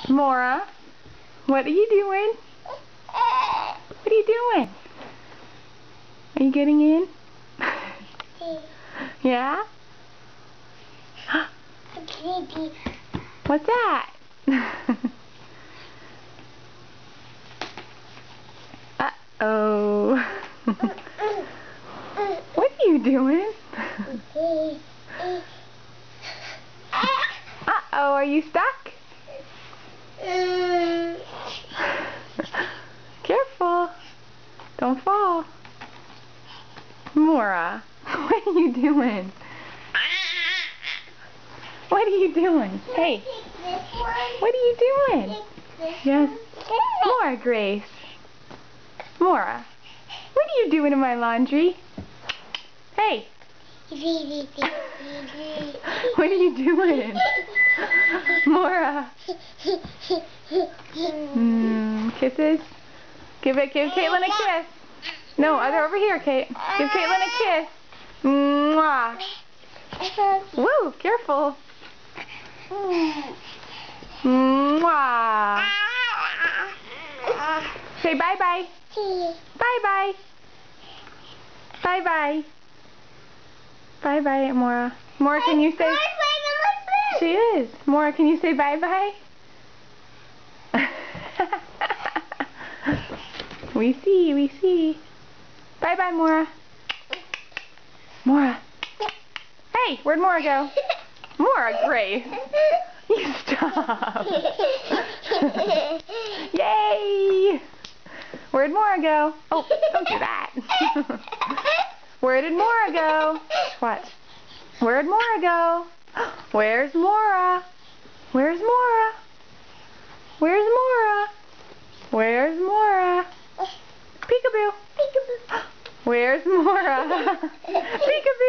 Mora, what are you doing? What are you doing? Are you getting in? Yeah? What's that? Uh-oh. What are you doing? Uh-oh, are you stuck? Careful. Don't fall. Mora, what are you doing? What are you doing? Hey, what are you doing? Yes. Mora, Grace. Mora, what are you doing in my laundry? Hey. What are you doing? Mora. Kisses? Give Caitlin a kiss. No, other over here, Kate. Give Caitlin a kiss. Mwah. Woo, careful. Mwah. Say bye-bye. Bye-bye. Bye-bye. Bye-bye, Mora. Mora, can you say... She is. Mora, can you say bye-bye? We see. Bye-bye, Mora. Mora. Hey, where'd Mora go? Mora, Grace. You stop. Yay! Where'd Mora go? Oh, don't do that. Where did Mora go? What? Where'd Mora go? Where's Mora? Where's Mora? Where's Mora? Where's Mora? Peekaboo. Where's Mora? Peekaboo.